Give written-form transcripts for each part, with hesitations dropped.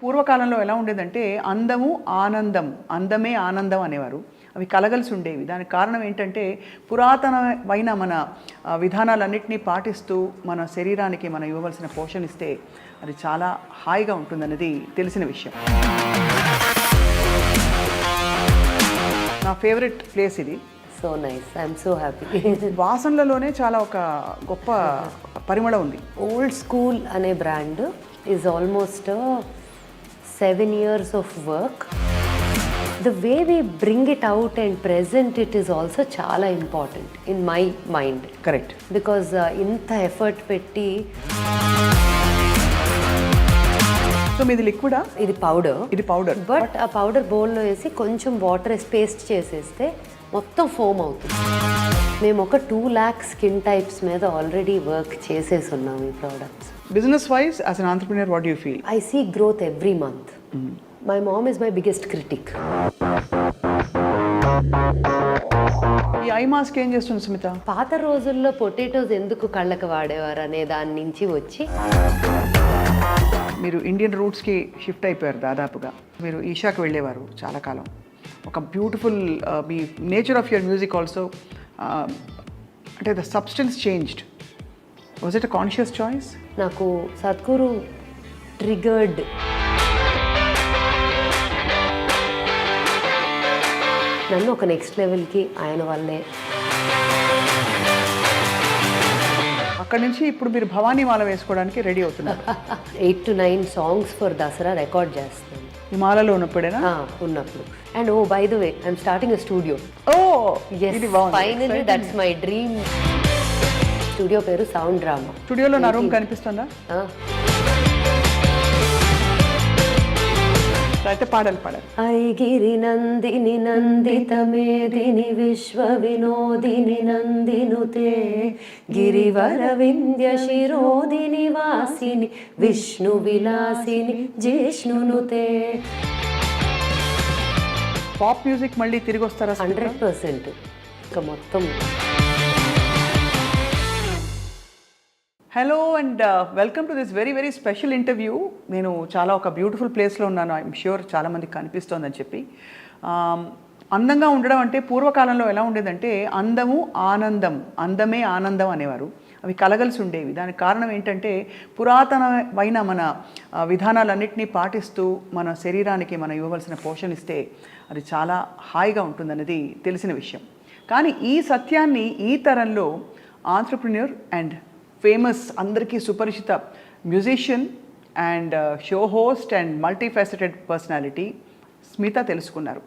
పూర్వకాలంలో ఎలా ఉండేదంటే అందము ఆనందం, అందమే ఆనందం అనేవారు. అవి కలగలిసి ఉండేవి. దానికి కారణం ఏంటంటే పురాతనమైన మన విధానాలన్నింటినీ పాటిస్తూ మన శరీరానికి మనం ఇవ్వవలసిన పోషణ ఇస్తే అది చాలా హాయిగా ఉంటుందన్నది తెలిసిన విషయం. నా ఫేవరెట్ ప్లేస్ ఇది. So nice, I'm so happy. వాసనలలోనే చాలా ఒక గొప్ప పరిమళం ఉంది. ఓల్డ్ స్కూల్ అనే brand is almost 7 years of work. The way we bring it out and present it is also చాలా important in my mind. Correct. Because ఇంత ఎఫర్ట్ పెట్టి. సో మీది లిక్విడా? ఇది పౌడర్. ఇది పౌడర్. బట్ ఆ పౌడర్ బౌల్లో వేసి కొంచెం వాటర్ వేసి పేస్ట్ చేసేస్తే మొత్తం ఫోమ్ అవుతుంది. మేము ఒక 2 lakh స్కిన్ టైప్స్ మీద ఆల్రెడీ వర్క్ చేసేసి ఉన్నాం ఈ products. Business wise, as an entrepreneur, what do you feel? I see growth every month. My mom is my biggest critic. ఈ ఐ మాస్క్ ఏం చేస్తుంది స్మిత? పాత రోజుల్లో పొటాటోస్ ఎందుకు కళ్ళకు వాడేవారు అనే దాని నుంచి వచ్చి మీరు ఇండియన్ రూట్స్కి షిఫ్ట్ అయిపోయారు దాదాపుగా. మీరు ఈషాకి వెళ్ళేవారు చాలా కాలం. ఒక beautiful me nature of your music also, అంటే the substance changed. Was it a conscious choice? నాకు సద్గురు ట్రిగర్డ్. నన్ను ఒక నెక్స్ట్ లెవెల్కి ఆయన వల్లే. అక్కడి నుంచి ఇప్పుడు మీరు భవానీ మాల వేసుకోవడానికి రెడీ అవుతున్నారు. 8 to 9 songs for Dasara record చేస్తాను. ఈ మాలలో ఉన్నప్పుడేనా? ఉన్నప్పుడు. And oh by the way I'm starting a studio. Oh ఇది finally that's my dream. Studio పేరు సౌండ్ డ్రామా. స్టూడియోలో నా రూమ్ కనిపిస్తుందా? అయితే పాడాలి. ఐగిరి నందిని నందిత మేదిని విశ్వ వినోదిని నందినుతే గిరివర వింధ్య శిరోదిని వాసిని విష్ణు విలాసిని జిష్ణునుతే. పాప్ మ్యూజిక్ మళ్ళీ తిరిగి వస్తారా? 100%. ఇంకా మొత్తం. Hello and welcome to this very very special interview. నేను చాలా ఒక బ్యూటిఫుల్ ప్లేస్లో ఉన్నాను. ఐఎమ్ ష్యూర్ చాలామందికి కనిపిస్తోందని చెప్పి. అందంగా ఉండడం అంటే పూర్వకాలంలో ఎలా ఉండేదంటే అందము ఆనందం, అందమే ఆనందం అనేవారు. అవి కలగలిసి ఉండేవి. దానికి కారణం ఏంటంటే పురాతనమైన మన విధానాలన్నింటినీ పాటిస్తూ మన శరీరానికి మనం ఇవ్వవలసిన పోషణ ఇస్తే అది చాలా హాయిగా ఉంటుందన్నది తెలిసిన విషయం. కానీ ఈ సత్యాన్ని ఈ తరంలో ఆంట్రప్రెన్యూర్ అండ్ ఫేమస్, అందరికీ సుపరిచిత musician and show host and multifaceted personality Smita తెలుసుకున్నారు.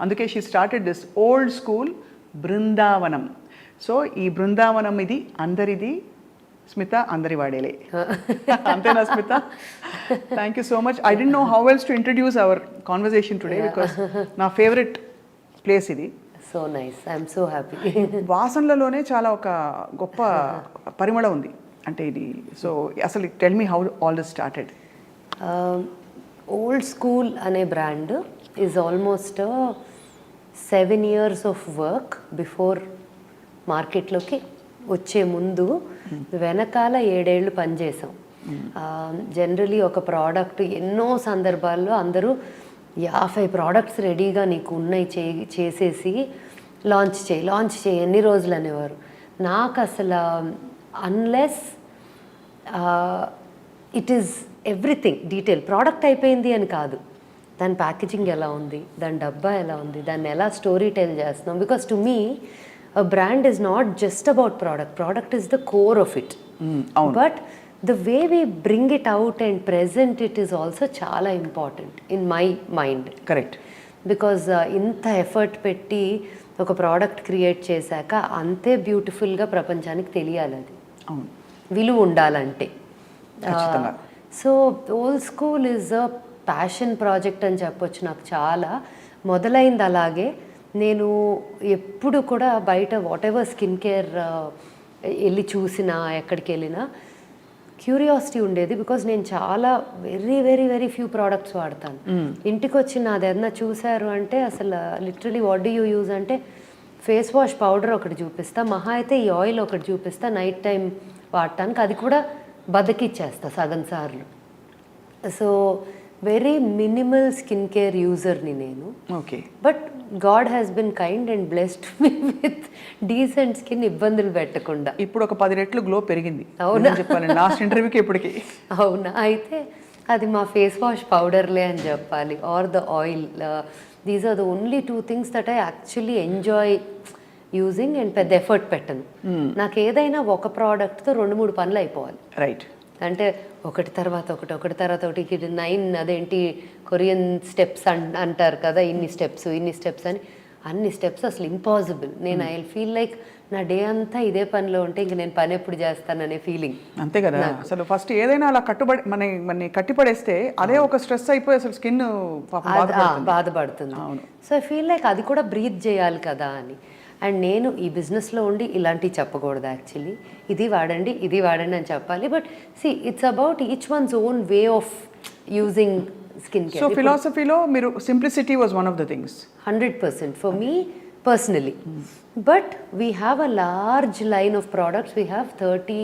అందుకే she started this old school Brindavanam. So ఈ బృందావనం ఇది అందరిది, స్మిత అందరి వాడేలే. అంతేనా Smita? Thank you so much. I don't know how else to introduce our conversation today because నా ఫేవరెట్ ప్లేస్ ఇది. So nice, I'm so happy. వాసనలలోనే చాలా ఒక గొప్ప పరిమళం ఉంది అంటే ఇది. సో అసలు tell me how all this started. Old school అనే brand is almost 7 years of work before మార్కెట్లోకి వచ్చే ముందు. వెనకాల 7 ఏళ్ళు పనిచేసాం. జనరలీ ఒక ప్రోడక్ట్ ఎన్నో సందర్భాల్లో అందరూ 50 ప్రోడక్ట్స్ రెడీగా నీకు ఉన్నాయి చేసేసి లాంచ్ చేయి ఎన్ని రోజులు అనేవారు. నాకు అసలు unless it is everything detail. Product అయిపోయింది అని కాదు, దాని ప్యాకేజింగ్ ఎలా ఉంది, దాని డబ్బా ఎలా ఉంది, దాన్ని ఎలా స్టోరీ టెల్ చేస్తున్నాం. Because to me a brand is not just about product is the core of it. But the way we bring it out and present it is also చాలా important in my mind. Correct. Because ఇంత effort పెట్టి ఒక product create చేశాక అంతే బ్యూటిఫుల్గా ప్రపంచానికి తెలియాలి, అది విలువ ఉండాలంటే. So old school is a passion project అని చెప్పొచ్చు. నాకు చాలా మొదలైంది అలాగే. నేను ఎప్పుడు కూడా బయట వాట్ ఎవర్ స్కిన్ కేర్ వెళ్ళి చూసినా, ఎక్కడికి వెళ్ళినా క్యూరియాసిటీ ఉండేది. బికాజ్ నేను చాలా very very very few products వాడతాను. ఇంటికి వచ్చి నాది ఏదన్నా చూశారు అంటే అసలు literally what do you use అంటే ఫేస్ వాష్ పౌడర్ ఒకటి చూపిస్తా, మహా అయితే ఈ ఆయిల్ ఒకటి చూపిస్తా నైట్ టైం వాడటానికి, అది కూడా బతికిచ్చేస్తా సగం సార్లు. So very minimal skin care యూజర్ని నేను. Okay. But god has been kind and blessed me with decent skin, ఇబ్బందులు పెట్టకుండా. ఇప్పుడు ఒక 10 రెట్లు గ్లో పెరిగింది. అవునా? చెప్పాలి లాస్ట్ ఇంటర్వ్యూకి ఇప్పటికి. అవునా? అయితే అది మా ఫేస్ వాష్ పౌడర్లే అని చెప్పాలి, or the oil. These are the only 2 things that I actually enjoy using and పెద్ద ఎఫర్ట్ పెట్టను. నాకు ఏదైనా ఒక ప్రోడక్ట్తో 2-3 పనులు అయిపోవాలి. రైట్. అంటే ఒకటి తర్వాత ఒకటి 9 అదేంటి కొరియన్ స్టెప్స్ అంటారు కదా, ఇన్ని స్టెప్స్ అని. అన్ని స్టెప్స్ అసలు ఇంపాసిబుల్. నేను ఐ ఫీల్ లైక్ నా డే అంతా ఇదే పనిలో ఉంటే ఇంక నేను పని ఎప్పుడు చేస్తాననే ఫీలింగ్. అంతే కదా. అసలు ఫస్ట్ ఏదైనా అలా మన కట్టిపడేస్తే అదే ఒక స్ట్రెస్ అయిపోయి అసలు స్కిన్ బాధపడుతుంది. సో ఐ ఫీల్ లైక్ అది కూడా బ్రీత్ చేయాలి కదా అని. అండ్ నేను ఈ బిజినెస్లో ఉండి ఇలాంటివి చెప్పకూడదు యాక్చువల్లీ. ఇది వాడండి అని చెప్పాలి. But see it's about each one's own way of using skin care. So ఫిలాసఫీలో మీరు simplicity was one of the things. 100% for me personally. But we have a large line of products. We have 30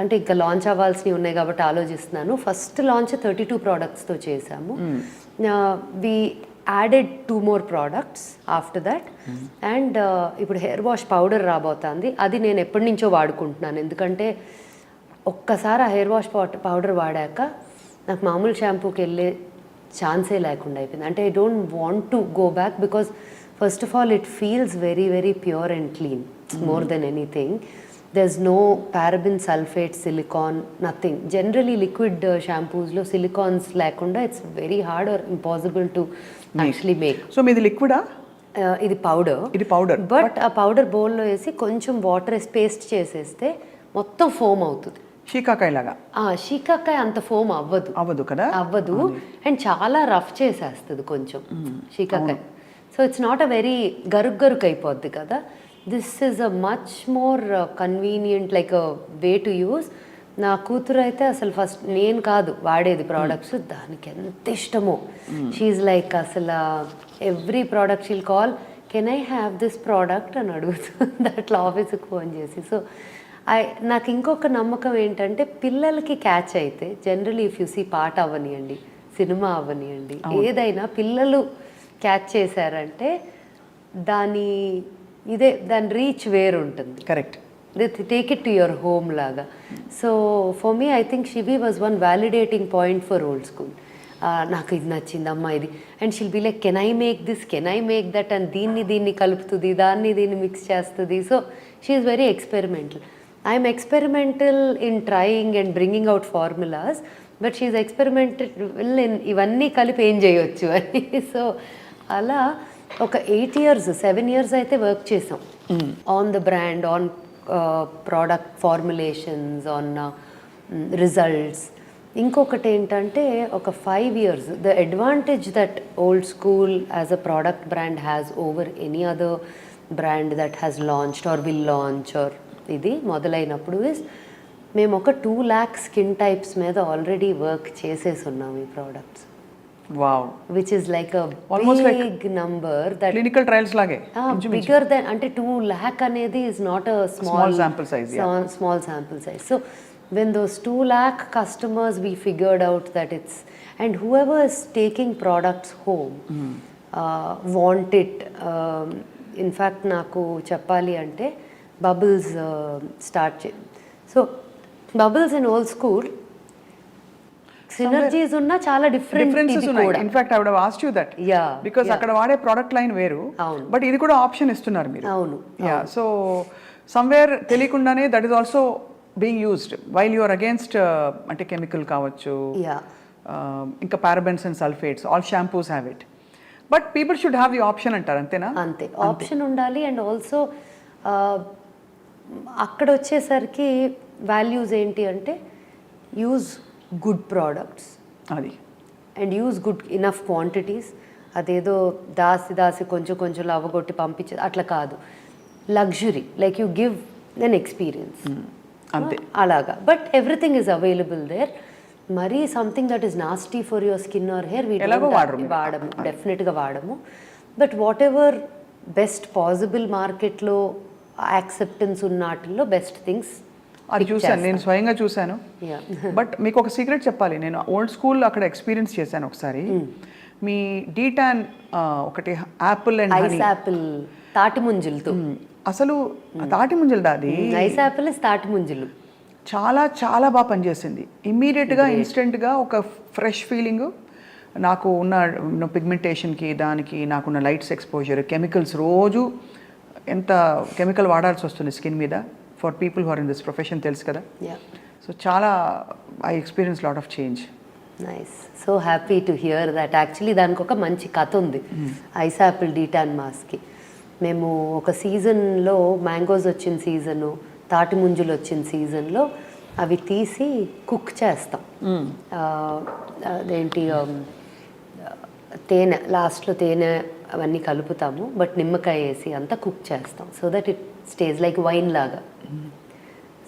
అంటే ఇంకా launch అవ్వాల్సినవి ఉన్నాయి కాబట్టి ఆలోచిస్తున్నాను. First launch 32 ప్రోడక్ట్స్తో చేసాము. We added 2 more products after that. And ఇప్పుడు hair wash powder రాబోతుంది. అది నేను ఎప్పటి నుంచో వాడుకుంటున్నాను. ఎందుకంటే ఒక్కసారి ఆ హెయిర్ వాష్ పౌడర్ వాడాక నాకు మామూలు షాంపూకి వెళ్ళే ఛాన్సే లేకుండా అయిపోయింది. అంటే I don't want to go back because first of all it feels very very pure and clean more than anything. there's no paraben, sulfate, silicone, nothing. Generally liquid shampoos lo silicones lekunda it's very hard or impossible to actually make. So meedi liquid ah ఇది powder. But ఆ powder బౌల్లో వేసి కొంచెం water వేసి paste చేసేస్తే మొత్తం foam అవుతుంది. షీకాకాయ లాగా. షీకాకాయ అంత ఫోమ్ అవ్వదు కదా. అవ్వదు. అండ్ చాలా రఫ్ చేసేస్తుంది కొంచెం shikakai. So it's not a very గరుక్ అయిపోద్ది కదా. This is a much more convenient like a way to use. నా కూతురు అయితే అసలు ఫస్ట్ నేను కాదు వాడేది ప్రోడక్ట్స్, దానికి ఎంత ఇష్టమో. షీఈ్ లైక్ అసలు every product she'll call can I have this product అని అడుగుతుంది అట్లా ఆఫీస్కి ఫోన్ చేసి. సో నాకు ఇంకొక నమ్మకం ఏంటంటే పిల్లలకి క్యాచ్ అయితే జనరలీ ఇఫ్ యూ సీ పాట అవ్వనియండి, సినిమా అవ్వనియండి, ఏదైనా పిల్లలు క్యాచ్ చేశారంటే దాని రీచ్ వేరు ఉంటుంది. Correct. Take it to your home లాగా. So for me I think షివి was one validating point for old school. నాకు ఇది నచ్చింది అమ్మా ఇది. And she'll be like can I make this, can I make that అని దీన్ని కలుపుతుంది, దీన్ని మిక్స్ చేస్తుంది. So she is very experimental. I'm experimental in trying and bringing out formulas, but she is experimental in ఇవన్నీ కలిపి ఏం చేయొచ్చు అని. సో అలా ఒక 7 years అయితే వర్క్ చేసాం on the brand, on product formulations, on results. ఇంకొకటి ఏంటంటే ఒక 5 years the advantage that Old School as a product brand has over any other brand that has launched or will launch or ఇది మొదలైనప్పుడు ఇస్ మేము ఒక 2 lakh skin types మీద already work చేసేసి ఉన్నాం ఈ products. Wow. Which is like a almost big like number that clinical trials lage. Bigger than ante 2 lakh anedi is not a small sample size. Yeah. Small sample size. So when those 2 lakh customers we figured out that it's, and whoever is taking products home want it. In fact naku cheppali ante bubbles start so bubbles in old school synergies unna chaala differences ఉన్నాయి. In fact I would have asked you that. Yeah, because akkada vaade product line veru, but idi kuda option istunnaru meer. Avunu. Yeah, so somewhere teliyakundane that is also being used while you are against ante chemical kavachu. Yeah. Inka parabens and sulfates, all shampoos have it, but people should have the option antaru antena. Ante option undali. And also అక్కడ వచ్చేసరికి values ఏంటి అంటే use good products అది, and use good enough quantities. అదేదో దాసి కొంచెం అవ్వగొట్టి పంపించేది అట్లా కాదు. Luxury like you give an experience అంతే అలాగా. But everything is available there. మరీ something that is nasty for your skin or hair వాడము, డెఫినెట్గా వాడము. But whatever best possible మార్కెట్లో యాక్సెప్టెన్స్ ఉన్న వాటిల్లో బెస్ట్ థింగ్స్ అది చూశాను, నేను స్వయంగా చూశాను. Yeah. బట్ మీకు ఒక సీక్రెట్ చెప్పాలి, నేను ఓల్డ్ స్కూల్ అక్కడ ఎక్స్పీరియన్స్ చేశాను ఒకసారి. మీ డీటాన్ ఒకటి యాపిల్ అండ్ ఐస్ యాపిల్ తాటి ముంజులతో. అసలు తాటి ముంజలు అది ఐస్ యాపిల్ తాటి ముంజులు చాలా చాలా బాగా పనిచేసింది. ఇమ్మీడియట్గా ఇన్స్టెంట్గా ఒక ఫ్రెష్ ఫీలింగ్. నాకు ఉన్న పిగ్మెంటేషన్కి దానికి నాకున్న లైట్స్ ఎక్స్పోజర్, కెమికల్స్ రోజు ఎంత కెమికల్ వాడాల్సి వస్తుంది స్కిన్ మీద for people who are in this profession, తెలుసు కదా. సో చాలా I experience lot of change. Nice, so happy to hear that. Actually దానికి ఒక మంచి కథ ఉంది ఐస్ యాపిల్ డీటాన్ మాస్క్కి. మేము ఒక సీజన్లో మ్యాంగోస్ వచ్చిన సీజను, తాటి ముంజులు వచ్చిన సీజన్లో అవి తీసి కుక్ చేస్తాం. అదేంటి తేనె, లాస్ట్లో తేనె అవన్నీ కలుపుతాము, బట్ నిమ్మకాయ వేసి అంతా కుక్ చేస్తాం so that it stage like wine లాగా.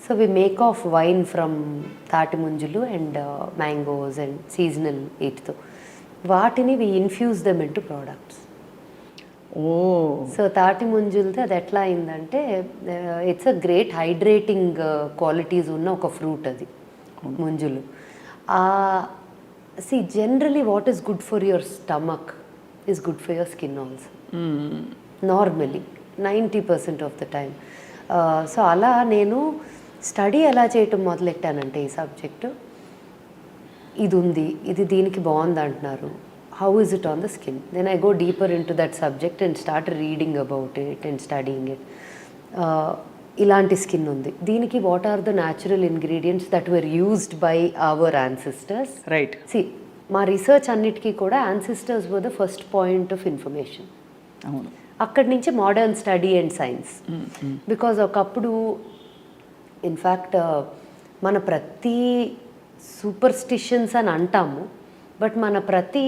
So we make of wine from తాటి ముంజులు అండ్ మ్యాంగోస్ అండ్ సీజనల్ వీటితో. వాటిని we infuse them into products. So తాటి ముంజులతో అది ఎట్లా అయిందంటే it's a great hydrating qualities ఉన్న ఒక ఫ్రూట్ అది ముంజులు. See, generally what is good for your stomach is good for your skin also. Normally 90% of the time. So అలా నేను స్టడీ ఎలా చేయటం మొదలెట్టానంటే ఈ సబ్జెక్టు, ఇది ఉంది, ఇది దీనికి బాగుంది అంటున్నారు, how is it on the skin? Then I go deeper into that subject and start reading about it and studying it. ఇలాంటి స్కిన్ ఉంది, దీనికి what are the natural ingredients that were used by our ancestors. Right. సి మా research అన్నిటికీ కూడా ancestors were the first point of information. అవును. అక్కడి నుంచి modern study and science. Because ఒకప్పుడు ఇన్ఫ్యాక్ట్ మన ప్రతి సూపర్స్టిషన్స్ అని అంటాము, బట్ మన ప్రతి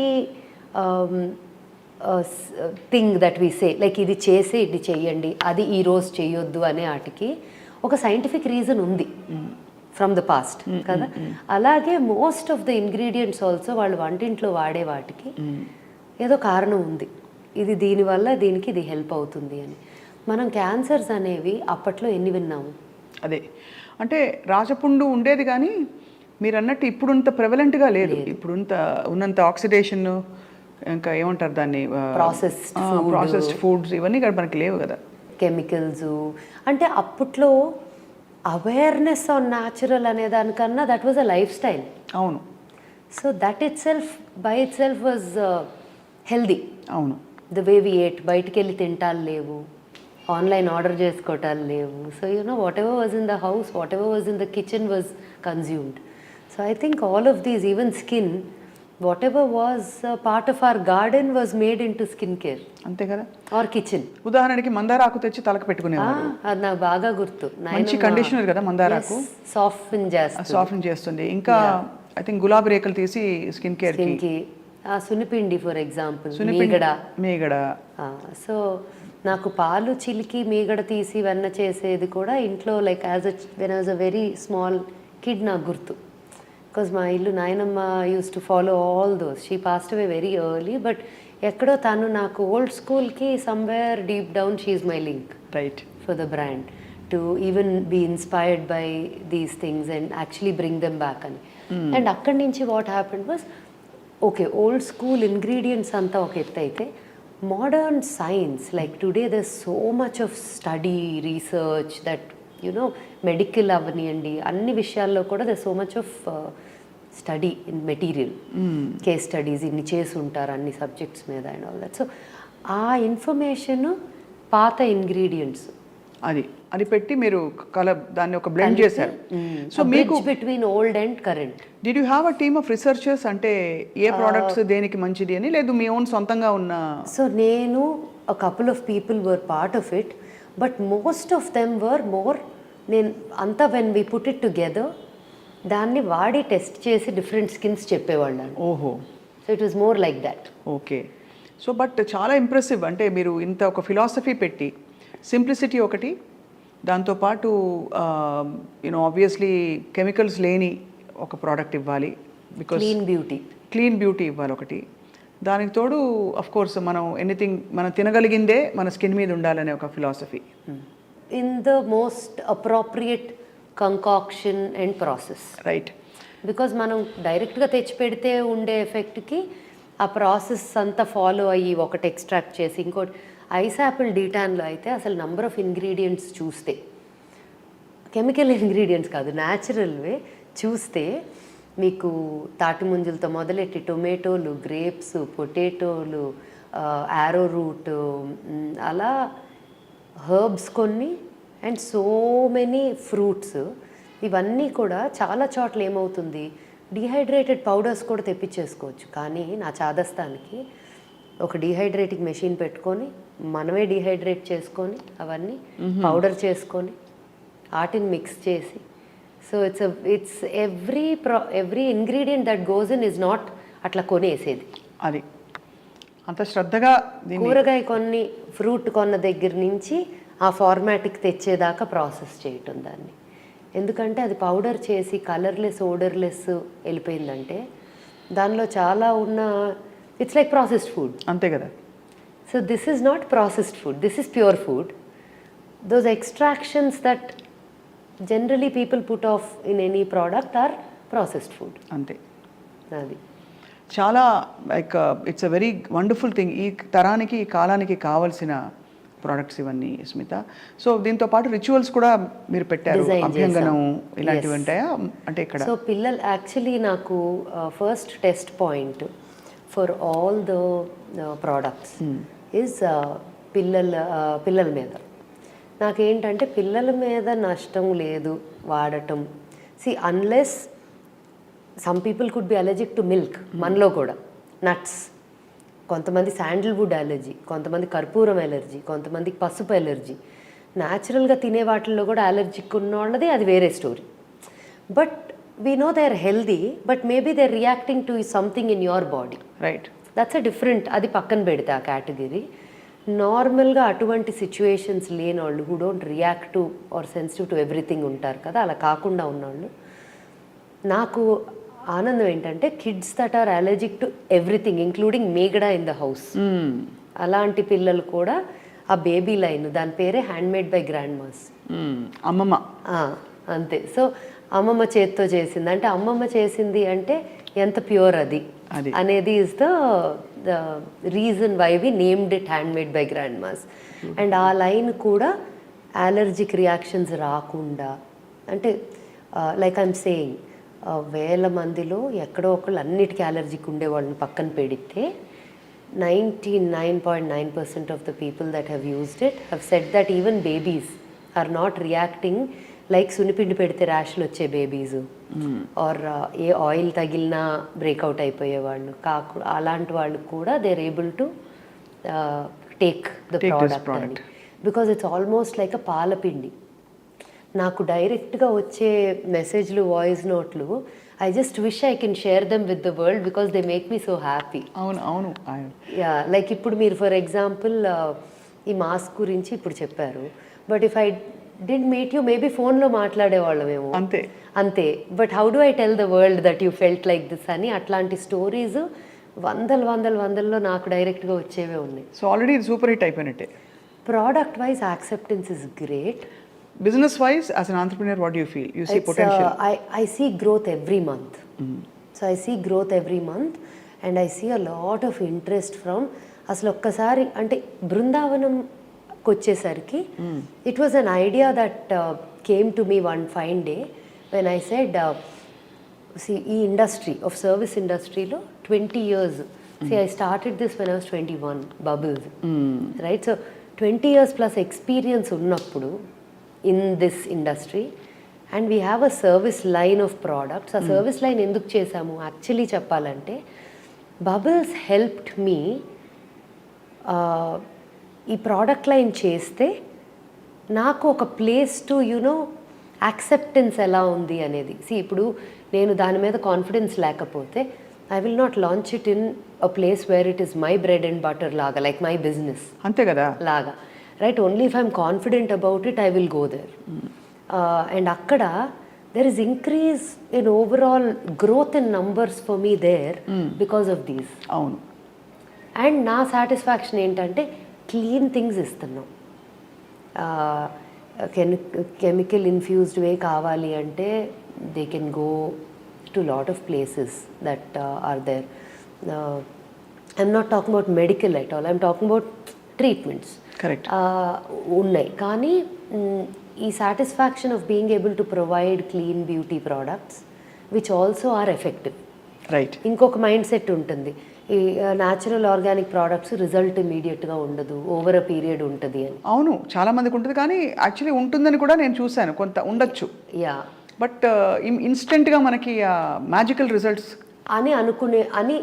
thing that we say like ఇది చేసి ఇది చెయ్యండి, అది ఈరోజు చేయొద్దు అనే వాటికి ఒక సైంటిఫిక్ రీజన్ ఉంది ఫ్రమ్ ద పాస్ట్ కదా. అలాగే most of the ingredients also వాళ్ళు వంటింట్లో వాడే వాటికి ఏదో కారణం ఉంది, ఇది దీనివల్ల దీనికి ఇది హెల్ప్ అవుతుంది అని. మనం క్యాన్సర్స్ అనేవి అప్పట్లో ఎన్ని విన్నాము. అదే అంటే రాజపుండు ఉండేది కానీ మీరు అన్నట్టు ఇప్పుడుంత ప్రెవలెంట్గా లేదు. ఇప్పుడుంత ఉన్నంత ఆక్సిడేషన్, ఇంకా ఏమంటారు దాన్ని, ప్రాసెస్డ్ ఫుడ్స్ ఇవన్నీ ఇక్కడ మనకి లేవు కదా, కెమికల్స్. అంటే అప్పట్లో అవేర్నెస్ ఆన్ న్యాచురల్ అనే దానికన్నా that was a lifestyle. అవును. So that itself by itself was healthy. అవును. ద వే వి ఏట్, బయటికి వెళ్ళి తింటాలు లేవు, ఆన్లైన్ ఆర్డర్ చేసుకోవటాలు లేవు. So whatever was in the house, whatever was in the kitchen was consumed. So I think all of these, even skin, whatever was part of our garden was made into skin care. అంతే కదా. or kitchen. ఉదాహరణకి మందారాకు తెచ్చి తలకు పెట్టుకునేవారు. అది నాకు బాగా గుర్తు. మంచి కండిషనర్ కదా మందారాకు. సాఫ్టన్ చేస్తుంది. ఇంకా ఐ థింక్ గులాబీ రేకులు తీసి స్కిన్ కేర్ కి. సునిపిండి ఫర్ ఎగ్జాంపుల్, మీగడ. సో నాకు పాలు చిలికి మీగడ తీసి వెన్న చేసేది కూడా ఇంట్లో, like when I was a very small kid నాకు గుర్తు. బికాజ్ మా ఇల్లు నాయనమ్మ use to follow all those. She passed away very early, but ఎక్కడో తను నాకు ఓల్డ్ స్కూల్కి somewhere deep down she is my link right for the brand to even be inspired by these things and actually bring them back అని. And అక్కడి నుంచి what happened was, okay old School ingredients అంతా ఒక ఎత్తు అయితే, modern science like today there so much of study research that medical అవనియండి, అన్ని విషయాల్లో కూడా the so much of study in material, case studies ఇన్ని చేసి ఉంటారు అన్ని సబ్జెక్ట్స్ మీద అండ్ ఆల్ దట్. సో ఆ ఇన్ఫర్మేషన్ పాత ఇంగ్రీడియంట్స్ అది పెట్టి మీరు దాన్ని ఒక బ్లెండ్ చేశారు. సో మీకు between old and current. Did you have a team of researchers? అంటే ఏ ప్రోడక్ట్స్ దేనికి మంచిది అని, లేదు మీ ఓన్ సొంతంగా ఉన్న? సో నేను a couple of people were part of it, but most of them were more, నేను అంతా when we put it together దాన్ని వాడి టెస్ట్ చేసి డిఫరెంట్ స్కిన్స్ చెప్పేవాళ్ళం. ఓహో. So it was more like that. Okay. So but చాలా impressive. అంటే మీరు ఇంత ఒక ఫిలాసఫీ పెట్టి, సింప్లిసిటీ ఒకటి, దాంతోపాటు ఆబ్వియస్లీ కెమికల్స్ లేని ఒక ప్రోడక్ట్ ఇవ్వాలి, బికాస్ క్లీన్ బ్యూటీ ఇవ్వాలి ఒకటి, దానికి తోడు అఫ్ కోర్స్ మనం ఎనీథింగ్ మనం తినగలిగిందే మన స్కిన్ మీద ఉండాలనే ఒక philosophy. In the most appropriate concoction and process. Right. Because మనం డైరెక్ట్గా తెచ్చి పెడితే ఉండే ఎఫెక్ట్కి ఆ ప్రాసెస్ అంతా ఫాలో అయ్యి ఒకటి ఎక్స్ట్రాక్ట్ చేసి ఇంకోటి. ఐస్ యాపిల్ డీటాన్లో అయితే అసలు నంబర్ ఆఫ్ ఇంగ్రీడియంట్స్ చూస్తే, కెమికల్ ఇంగ్రీడియంట్స్ కాదు, న్యాచురల్వే చూస్తే మీకు తాటి ముంజలతో మొదలెట్టి టొమాటోలు, గ్రేప్స్, పొటాటోలు, యారో రూట్, అలా హర్బ్స్ కొన్ని అండ్ సో మెనీ ఫ్రూట్స్, ఇవన్నీ కూడా చాలా చోట్ల ఏమవుతుంది, డీహైడ్రేటెడ్ పౌడర్స్ కూడా తెప్పించేసుకోవచ్చు. కానీ నా చాదస్తానికి ఒక డీహైడ్రేటింగ్ మెషిన్ పెట్టుకొని మనమే డీహైడ్రేట్ చేసుకొని అవన్నీ పౌడర్ చేసుకొని వాటిని మిక్స్ చేసి, so it's every ingredient that goes in is not అట్లా కొనేసేది. అది అంత శ్రద్ధగా కూరగాయ కొన్ని ఫ్రూట్ కొన్న దగ్గర నుంచి ఆ ఫార్మాట్కి తెచ్చేదాకా ప్రాసెస్ చేయటం దాన్ని. ఎందుకంటే అది పౌడర్ చేసి కలర్లెస్, ఓడర్లెస్ వెళ్ళిపోయిందంటే దానిలో చాలా ఉన్న, ఇట్స్ లైక్ ప్రాసెస్డ్ ఫుడ్. అంతే కదా. So this is not processed food, this is pure food. Those extractions that generally people put off in any product or processed food. అంతే. అది చాలా like it's a very wonderful thing. ఈ తరానికి, ఈ కాలానికి కావాల్సిన ప్రోడక్ట్స్ ఇవన్నీ స్మిత. సో దీంతో పాటు రిచువల్స్ కూడా మీరు పెట్టారు, అభ్యంగనం ఇలాంటివి ఉంటాయా అంటే ఇక్కడ? సో పిల్లలు యాక్చువల్లీ నాకు first test point for all the products is పిల్లల మీద. నాకేంటంటే పిల్లల మీద నష్టం లేదు వాడటం. సి unless some people could be allergic to milk, మనలో కూడా నట్స్, కొంతమంది శాండిల్వుడ్ అలర్జీ, కొంతమంది కర్పూరం అలర్జీ, కొంతమందికి పసుపు అలర్జీ. న్యాచురల్గా తినే వాటిల్లో కూడా అలర్జిక్ ఉన్న వాళ్ళది అది వేరే story. But we know they are healthy, but maybe they are reacting to something in your body. Right. That's a different, అది పక్కన పెడితే ఆ కేటగిరీ. నార్మల్గా అటువంటి సిచ్యువేషన్స్ లేని వాళ్ళు, who don't react to or sensitive to everything ఉంటారు కదా, అలా కాకుండా ఉన్నవాళ్ళు. నాకు ఆనందం ఏంటంటే kids that are allergic to everything including మేగడా ఇన్ ద హౌస్, అలాంటి పిల్లలు కూడా ఆ బేబీ లైన్, దాని పేరే hand made by grandmas, అమ్మమ్మ. అంతే. సో అమ్మమ్మ చేత్తో చేసింది అంటే, అమ్మమ్మ చేసింది అంటే ఎంత ప్యూర్ అది అనేది is the reason why we named it hand made by grandmas. And ఆ లైన్ కూడా అలర్జిక్ రియాక్షన్స్ రాకుండా, అంటే లైక్ ఐఎమ్ సేయింగ్, వేల మందిలో ఎక్కడో ఒకళ్ళు అన్నిటికీ అలర్జిక్ ఉండే వాళ్ళని పక్కన పెడితే 99.9% of the people that have used it have said that even babies are not reacting like సునిపిండి పెడితే ర్యాష్లు వచ్చే బేబీస్ ఆర్ ఏ ఆయిల్ తగిలినా బ్రేక్అవుట్ అయిపోయేవాళ్ళు అలాంటి వాళ్ళు కూడా they are able to take the product because it's almost like a పాలపిండి. నాకు డైరెక్ట్గా వచ్చే మెసేజ్లు, వాయిస్ నోట్లు, I just wish I can share them with the world because they make me so happy. అవును అవును. యా, లైక్ ఇప్పుడు మీరు ఫర్ ఎగ్జాంపుల్ ఈ మాస్క్ గురించి ఇప్పుడు చెప్పారు, but if I did meet you maybe ఫోన్లో మాట్లాడేవాళ్ళమేమో, అంతే అంతే. But how do I tell the world that you felt like this అని, అట్లాంటి స్టోరీస్ వందల్లో నాకు డైరెక్ట్గా వచ్చేవే ఉన్నాయి. సో ఆల్రెడీ ఇది సూపర్ హిట్ అయిపోయినట్టే. Product wise acceptance is great. Business wise, as an entrepreneur, what do you feel? You see potential? I see growth every month. So I see growth every month and I see a lot of interest from, అసలు ఒక్కసారి అంటే బృందావనంకి వచ్చేసరికి it was an idea that came to me one fine day when I said, ఈ industry of service ఇండస్ట్రీలో 20 years, I started this when I was 21, bubbles, right? So 20 years plus experience ఉన్నప్పుడు in this industry and we have a service line of products. ఆ service line ఎందుకు చేసాము actually చెప్పాలంటే, bubbles helped me ఈ product line చేస్తే నాకు ఒక place to you know acceptance ఎలా ఉంది అనేది. ఇప్పుడు నేను దాని మీద కాన్ఫిడెన్స్ లేకపోతే I will not launch it in a place where it is my bread and butter లాగా, లైక్ మై బిజినెస్, అంతే కదా లాగా, right? Only if I'm confident about it I will go there. And అక్కడ there is increase in overall growth in numbers for me there because of these. అవును. And నా satisfaction ఏంటంటే clean things ఇస్తున్నాం. Chemical infused way కావాలి అంటే they can go to lot of places that are there. I'm not talking about medical at all, I'm talking about treatments. Correct. ఉన్నాయి, కానీ ఈ satisfaction of being able to provide clean beauty products which also are effective. Right. ఇంకొక mindset ఉంటుంది, ఈ natural organic products result ఇమీడియట్గా ఉండదు, over a period ఉంటుంది అని. అవును, చాలా మందికి ఉంటుంది, కానీ యాక్చువల్లీ ఉంటుందని కూడా నేను చూశాను, కొంత ఉండొచ్చు. యా. బట్ ఇన్స్టెంట్గా మనకి మ్యాజికల్ రిజల్ట్స్ అని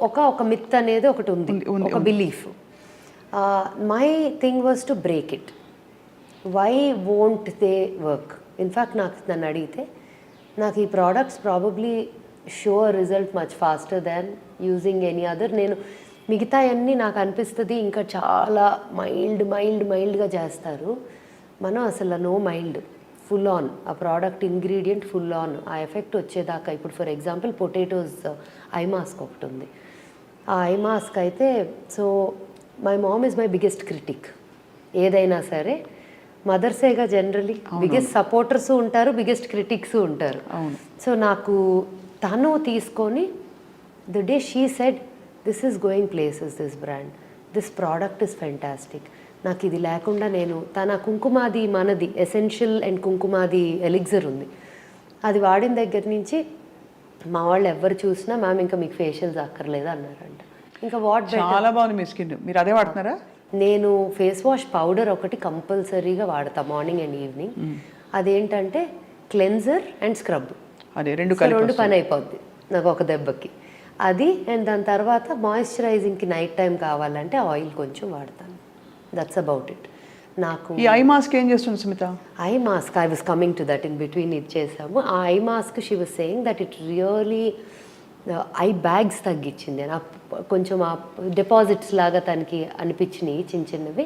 ఒక మిత్ అనేది ఒకటి ఉంది, ఒక belief. My thing was to break it. Why won't they work? In fact నన్ను అడిగితే నాకు ఈ products probably show result much faster than using any other. నేను మిగతా అన్నీ నాకు అనిపిస్తుంది ఇంకా చాలా మైల్డ్గా చేస్తారు, మనం అసలు నో మైల్డ్, ఫుల్ ఆన్ ఆ ప్రోడక్ట్ ఇంగ్రీడియంట్ ఫుల్ ఆన్ ఆ ఎఫెక్ట్ వచ్చేదాకా. ఇప్పుడు for example potatoes eye mask ఒకటి ఉంది. ఆ ఐ మాస్క్ అయితే, so my mom is my biggest critic. ఏదైనా సరే మదర్సేగా జనరలీ బిగ్గెస్ట్ సపోర్టర్స్ ఉంటారు, బిగ్గెస్ట్ క్రిటిక్స్ ఉంటారు. సో నాకు తను తీసుకొని the day she said this is going places, this brand, this product is fantastic. నాకు ఇది లేకుండా నేను తన కుంకుమాది మనది ఎసెన్షియల్ అండ్ కుంకుమాది ఎలిక్సర్ ఉంది, అది వాడిన దగ్గర నుంచి మా వాళ్ళు ఎవరు చూసినా మ్యామ్ ఇంకా మీకు ఫేషియల్స్ అక్కర్లేదు అన్నారంట. ఇంకా చాలా బాగుంది మీ స్కిన్, మీరు అదే వాడుతున్నారా? నేను ఫేస్ వాష్ పౌడర్ ఒకటి కంపల్సరీగా వాడతా మార్నింగ్ అండ్ ఈవినింగ్. అదేంటంటే క్లెన్జర్ అండ్ స్క్రబ్, అదే రెండు పని అయిపోద్ది నాకు ఒక దెబ్బకి. అది అండ్ దాని తర్వాత మాయిశ్చరైజింగ్కి నైట్ టైం కావాలంటే ఆయిల్ కొంచెం వాడతాను. That's about it. నాకు ఈ ఐ మాస్క్ ఏం చేస్తుంది Smita? Eye mask I was coming to that, in between ఇది చేసాము. ఆ eye mask she was saying that it really eye bags తగ్గించింది. కొంచెం ఆ డిపాజిట్స్ లాగా తనకి అనిపించినాయి చిన్నవి.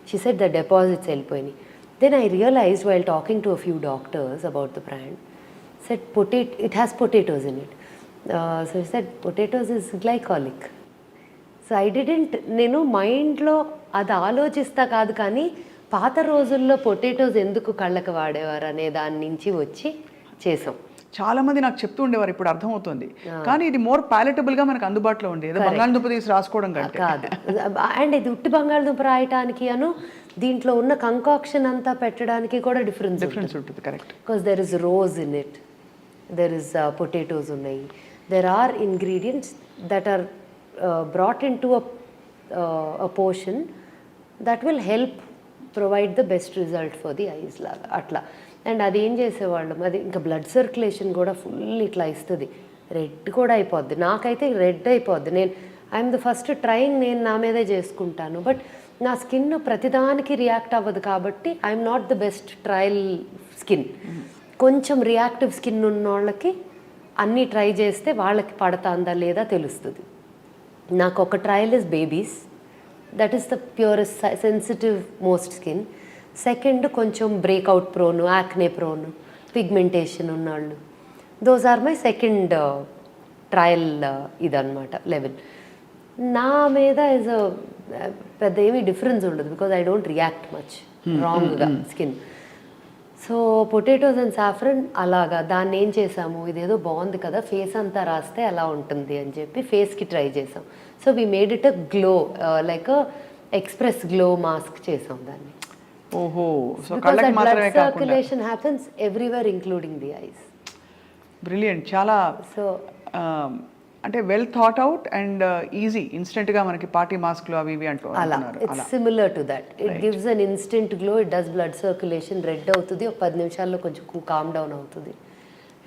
షీ సెడ్ ద డిపాజిట్స్ వెళ్ళిపోయినాయి. Then I realised while talking to a few doctors about the brand, said it has potatoes in it. So said potatoes is glycolic. So I didn't, నేను మైండ్లో అది ఆలోచిస్తా కాదు, కానీ పాత రోజుల్లో పొటాటోస్ ఎందుకు కళ్ళకి వాడేవారు అనే దాని నుంచి వచ్చి చేసాం. చాలా మంది నాకు చెప్తూ ఉండేవారు, ఇప్పుడు అర్థమవుతుంది. కానీ ఇది మోర్ ప్యాలెటబుల్గా మనకు అందుబాటులో ఉంది, ఏదో బంగాళదుంప తీసి రాసుకోవడం కాదు. అండ్ ఇది ఉట్టి బంగాళదుంప రాయటానికి అను దీంట్లో ఉన్న కంకాక్షన్ అంతా పెట్టడానికి కూడా డిఫరెన్స్ ఉంటుంది. Correct. Because there is rose in it, there is potatoes ఉన్నాయి, there are ingredients that are brought in to a portion that will help provide the best result for the eyes లాగా అట్లా. And అది ఏం చేసేవాళ్ళం, అది ఇంకా blood circulation కూడా full ఇట్లా ఇస్తుంది, రెడ్ కూడా అయిపోద్ది. నాకైతే రెడ్ అయిపోద్ది. ఐఎమ్ ద ఫస్ట్ ట్రైయింగ్, నేను నా మీదే చేసుకుంటాను. బట్ నా స్కిన్ ప్రతిదానికి రియాక్ట్ అవ్వదు కాబట్టి I'm not the best trial skin. కొంచెం రియాక్టివ్ స్కిన్ ఉన్న వాళ్ళకి అన్నీ ట్రై చేస్తే వాళ్ళకి పడతాందా లేదా తెలుస్తుంది. నాకు ఒక trial is babies, that is the purest sensitive most skin. Second కొంచెం breakout prone, acne prone, pigmentation ఉన్నవాళ్ళు, those are my second trial ఇదన్నమాట లెవెల్. నా మీద ఇస్ పెద్ద ఏమీ డిఫరెన్స్ ఉండదు because I don't react much రాంగ్గా skin. So potatoes and saffron అలాగా దాన్ని ఏం చేసాము, ఇదేదో బాగుంది కదా ఫేస్ అంతా రాస్తే ఎలా ఉంటుంది అని చెప్పి ఫేస్కి ట్రై చేసాం. So we made it a glow, like express glow mask చేసాం దాన్ని. ఓహో, సో కళ్ళకి మాత్రమే కాకుండా circulation happens everywhere including the ice. Brilliant. చాలా సో అంటే well thought out and easy, ఇన్స్టెంట్గా మనకి పార్టీ మాస్క్లు అవి ఇవి అంటూ అలా. It's similar to that, it gives an instant glow, it does blood circulation, red అవుతుంది, ఒక 10 నిమిషాల్లో కొంచెం కామ్ డౌన్ అవుతుంది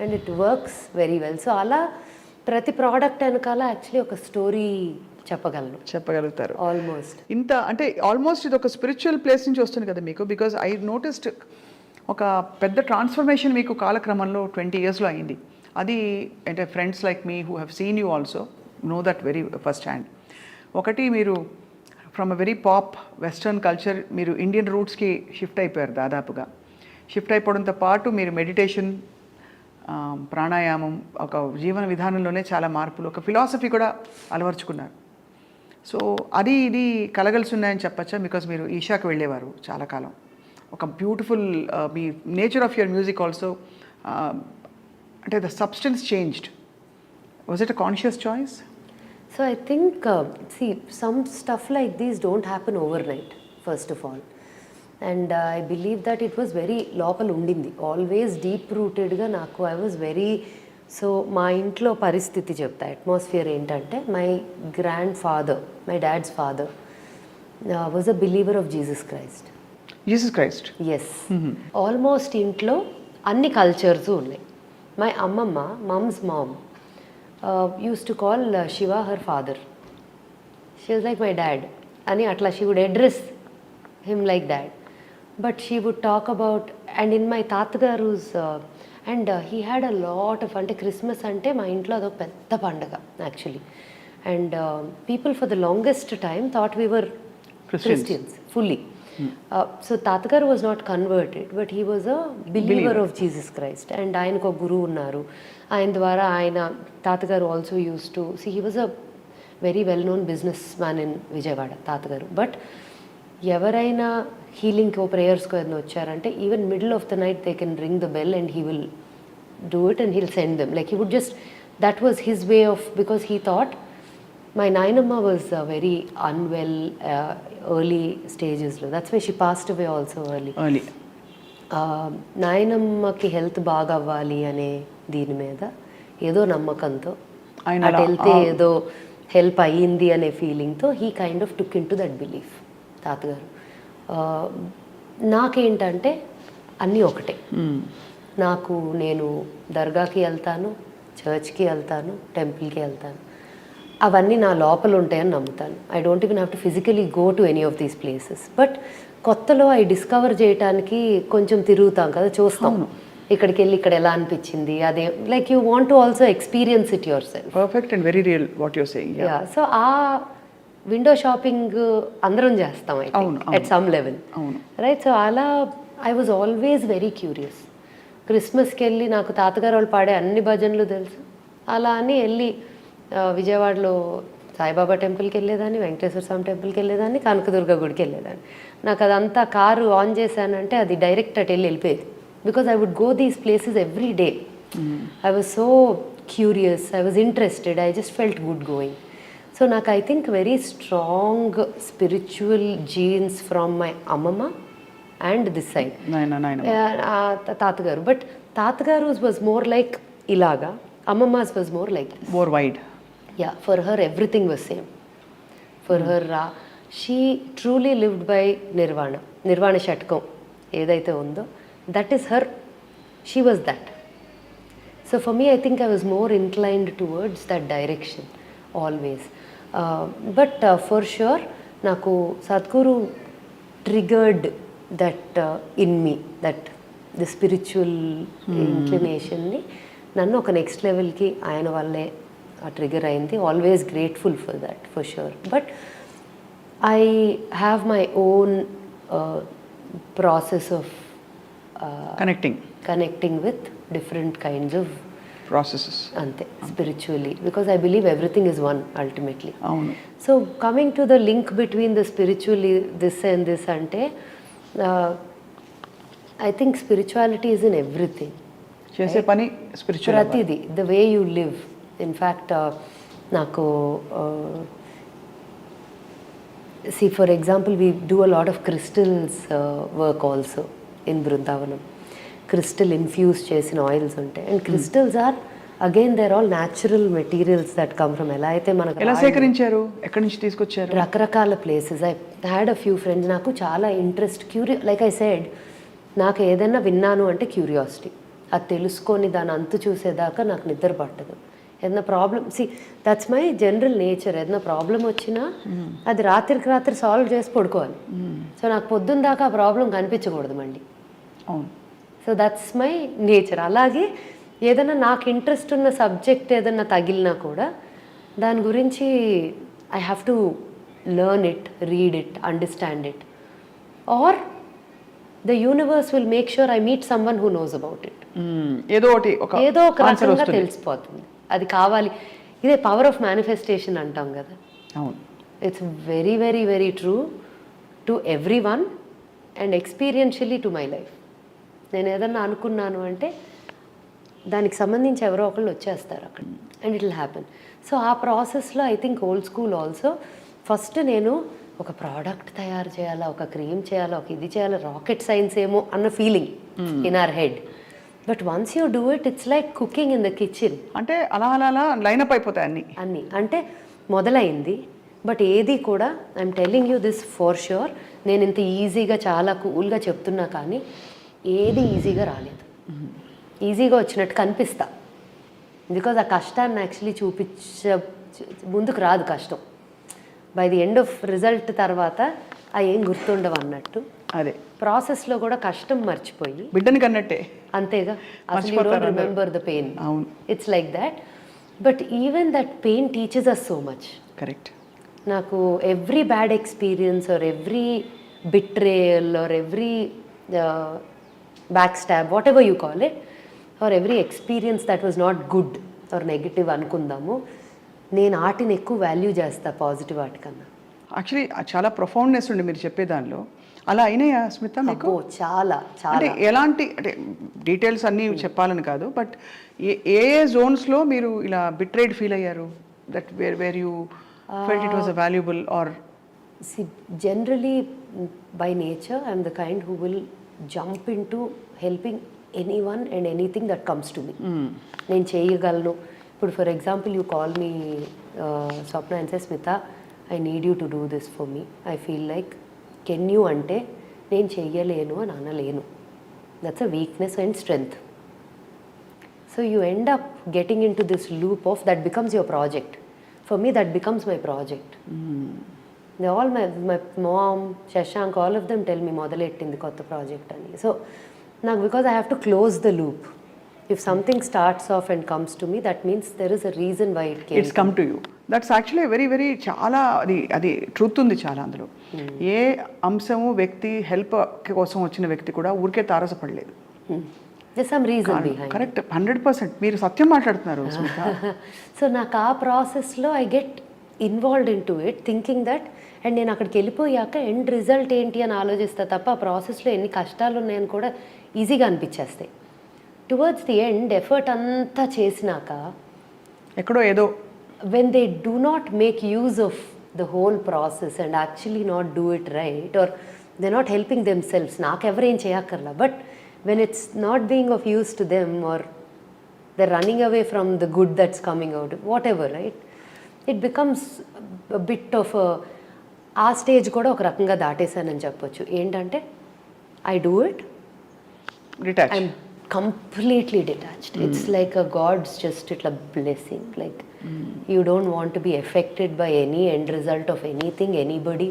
and it works very well. So అలా ప్రతి ప్రోడక్ట్ వెనకాల యాక్చువల్లీ ఒక స్టోరీ చెప్పగలుగుతారు ఆల్మోస్ట్. ఇంత అంటే ఆల్మోస్ట్ ఇది ఒక స్పిరిచువల్ ప్లేస్ నుంచి వస్తుంది కదా మీకు, బికాజ్ ఐ నోటిస్డ్ ఒక పెద్ద ట్రాన్స్ఫర్మేషన్ మీకు కాలక్రమంలో 20 yearsలో అయింది. అది అంటే friends like me who have seen you also know that very first hand. ఒకటి మీరు from a very pop western culture మీరు ఇండియన్ రూట్స్కి షిఫ్ట్ అయిపోయారు దాదాపుగా. షిఫ్ట్ అయిపోవడంతో పాటు మీరు మెడిటేషన్, ప్రాణాయామం, ఒక జీవన విధానంలోనే చాలా మార్పులు, ఒక ఫిలాసఫీ కూడా అలవర్చుకున్నారు. సో అది ఇది కలగలిసి ఉన్నాయని చెప్పచ్చా? బికాజ్ మీరు ఈషాకి వెళ్ళేవారు చాలా కాలం, ఒక beautiful me nature of your music also అంటే the substance changed. Was it a conscious choice? So I think, see, some stuff like these don't happen overnight, first of all. And I believe that it was very లోపల ఉండింది, always deep రూటెడ్గా నాకు. I was very, so మా ఇంట్లో పరిస్థితి చెప్తా, atmosphere ఏంటంటే, my grandfather, my dad's father was a believer of Jesus Christ. Jesus Christ? Yes. Almost ఇంట్లో అన్ని కల్చర్స్ ఉన్నాయి. మై అమ్మమ్మ, mom's mom, used to call Shiva her father. She was like my dad. Ani atla she would address him like that. But she would talk about, and in my tatagaru's, and he had a lot of, ante Christmas ante ma intlo ado pedda pandaga actually. And people for the longest time thought we were Christians fully. So Tatagaru was not converted, but he was a believer of Jesus Christ. And ఆయనకు ఒక గురువు ఉన్నారు. ఆయన ద్వారా ఆయన తాతగారు also use to see, he was a very well known business man in Vijayawada తాతగారు. But ఎవరైనా హీలింగ్కి ప్రేయర్స్కి ఏదైనా వచ్చారంటే, even middle of the night they can ring the bell and he will do it and heal send them. Like he would just, that was his way of, because he thought, my nainamma was very unwell early stages lo, that's why she passed away also early. నాయనమ్మకి health బాగా అవ్వాలి అనే దీని మీద ఏదో నమ్మకంతో, అటు వెళ్తే ఏదో హెల్ప్ అయ్యింది అనే ఫీలింగ్తో he kind of took in to that belief తాతగారు. నాకేంటంటే అన్నీ ఒకటే. నాకు, నేను దర్గాకి వెళ్తాను, చర్చ్కి వెళ్తాను, టెంపుల్కి వెళ్తాను, అవన్నీ నా లోపల ఉంటాయని నమ్ముతాను. I don't even have to physically go to any of these places. But కొత్తలో అవి డిస్కవర్ చేయడానికి కొంచెం తిరుగుతాం కదా, చూస్తాం, ఇక్కడికి వెళ్ళి ఇక్కడ ఎలా అనిపించింది, అదే like you want to also experience it yourself. Perfect and very real what your saying. Yeah, so ఆ విండో షాపింగ్ అందరం చేస్తాం at some level, right? So అలా I was always very curious. క్రిస్మస్కి వెళ్ళి నాకు తాతగారు వాళ్ళు పాడే అన్ని భజనలు తెలుసు. అలా అని వెళ్ళి విజయవాడలో సాయిబాబా టెంపుల్కి వెళ్ళేదాన్ని, వెంకటేశ్వర స్వామి టెంపుల్కి వెళ్ళేదాన్ని, కనకదుర్గ గుడికి వెళ్ళేదాన్ని. నాకు అదంతా కారు ఆన్ చేశానంటే అది డైరెక్ట్ అటు వెళ్ళిపోయేది, because I would go these places every day. I was so curious, I was interested, I just felt good going. So నాకు I think very strong spiritual genes from my అమ్మమ్మ and this side తాతగారు. But తాతగారు was more like ఇలాగా, అమ్మమ్మస్ was more like more wide. Yeah, for her everything was same. For her, she truly lived by nirvana. Nirvana shatkam edaithe undo, that is her, she was that. So for me, I think I was more inclined towards that direction always. But for sure naku Sadhguru triggered that in me, that the spiritual inclination ni nannu oka next level ki ayana valle trigger అయింది. Always grateful for that, for sure. But I have my own process of connecting with different kinds of processes అంతే, spiritually, because I believe everything is one ultimately. So coming to the link between the spiritually this and this అంటే, I think spirituality is in everything. చేసే పని spiritual, ప్రతిదీ, the way you live. In fact నాకు see, for example, we do a lot of crystals work also in Brindavanam. Crystal infused చేసిన oils ఉంటాయి. And crystals are again they're all natural materials that come from. ఎలా అయితే మనకు ఎలా సేకరించారు, ఎక్కడి నుంచి తీసుకొచ్చారు? రకరకాల places. I had a few friends. నాకు చాలా ఇంట్రెస్ట్, లైక్ ఐ సెడ్, నాకు ఏదైనా విన్నాను అంటే క్యూరియాసిటీ. అది తెలుసుకొని దాని అంతు చూసేదాకా నాకు నిద్ర పట్టదు. ఏదైనా problem, that's my general nature. ఏదైనా ప్రాబ్లం వచ్చినా అది రాత్రికి రాత్రి సాల్వ్ చేసి పడుకోవాలి. సో నాకు పొద్దున్న దాకా ఆ ప్రాబ్లం కనిపించకూడదు మళ్ళీ. అవును. So that's my nature. అలాగే ఏదైనా నాకు ఇంట్రెస్ట్ ఉన్న సబ్జెక్ట్ ఏదైనా తగిలినా కూడా దాని గురించి I have to learn it, read it, understand it, or the universe will make sure I meet someone who knows about it. ఏదో ఒక రకంగా తెలిసిపోతుంది అది కావాలి. ఇదే పవర్ ఆఫ్ మేనిఫెస్టేషన్ అంటాం కదా. అవును. It's very very very true to everyone and experientially to my life. నేను ఏదన్నా అనుకున్నాను అంటే దానికి సంబంధించి ఎవరో ఒకళ్ళు వచ్చేస్తారు అక్కడ, and it will happen. So ఆ ప్రాసెస్లో I think old school also first నేను ఒక ప్రోడక్ట్ తయారు చేయాలా, ఒక క్రీమ్ చేయాలా, ఒక ఇది చేయాలా, రాకెట్ సైన్స్ ఏమో అన్న feeling in our head. But once you do it, it's like cooking in the kitchen. అంటే అలా అలా అలా లైనప్ అయిపోతాయి అన్నీ అంటే మొదలైంది. బట్ ఏది కూడా I'm telling you this for sure, నేను ఇంత ఈజీగా చాలా కూల్గా చెప్తున్నా కానీ ఏది ఈజీగా రాలేదు. ఈజీగా వచ్చినట్టు కనిపిస్తా, బికాజ్ ఆ కష్టాన్ని యాక్చువల్లీ ముందుకు రాదు కష్టం. By the end of result తర్వాత అవి ఏం గుర్తుండవు అన్నట్టు. అదే ప్రాసెస్లో కూడా కష్టం మర్చిపోయి బిడ్డని కన్నట్టే, అంతేగా, అసలు you don't remember the pain. అవును, it's like that. But even that pain teaches us so much. Correct. నాకు every bad experience or every betrayal or every backstab, whatever you call it, or every experience that was not good or negative అనుకుందాము, నేను ఆటిని ఎక్కువ value చేస్తా positive వాటికన్నా. Actually చాలా ప్రొఫౌండ్నెస్ ఉండి మీరు చెప్పే దానిలో. అలా అయినాయా స్మిత మీకు? చాలా చాలా. అంటే ఎలాంటి, అంటే డీటెయిల్స్ అన్నీ చెప్పాలని కాదు, బట్ ఏ జోన్స్లో మీరు ఇలా బిట్రేడ్ ఫీల్ అయ్యారు? That where you felt it was a valuable or? Generally by nature I'm the kind who will jump in to helping anyone and anything that comes to me. నేను చేయగలను. ఇప్పుడు for example you call me Swapna and say Smita, I need you to do this for me, I feel like can you అంటే నేను చెయ్యలేను అని అనలేను. That's a weakness and strength. So you end up getting in to this loop of that becomes your project. For me that becomes my project. They all my mom, Shashank, all of them tell me మొదలెట్టింది కొత్త project అని. So నాకు, because I have to close the loop. If something starts off and comes to me, that means there is a reason why it came. It's come to you. That's actually very very చాలా అది truth ఉంది చాలా అందులో. ఏ అంశము వ్యక్తి help కోసం వచ్చిన వ్యక్తి కూడా ఊరికే తారసపడలేదు. There's some reason behind. Correct, 100% మీరు సత్యం మాట్లాడుతున్నారు స్మిత. సో నాకు ఆ ప్రాసెస్లో I get involved in to it thinking that, and నేను అక్కడికి వెళ్ళిపోయాక ఎండ్ రిజల్ట్ ఏంటి అని ఆలోచిస్తా తప్ప ఆ ప్రాసెస్లో ఎన్ని కష్టాలు ఉన్నాయని కూడా ఈజీగా అనిపించేస్తాయి. టువర్డ్స్ ది ఎండ్ ఎఫర్ట్ అంతా చేసినాక ఎక్కడో ఏదో, when they do not make use of the whole process and actually not do it right, or they're not helping themselves, నాకెవరేం చేయక్కర్లా, but when it's not being of use to them or they're running away from the good that's coming out, whatever, right, it becomes a bit of a, ఆ stage కూడా ఒక రకంగా దాటేశానని చెప్పొచ్చు. ఏంటంటే I do it, detach, I'm completely detached. It's like a God's just a blessing. Like you don't want to be affected by any end result of anything, anybody.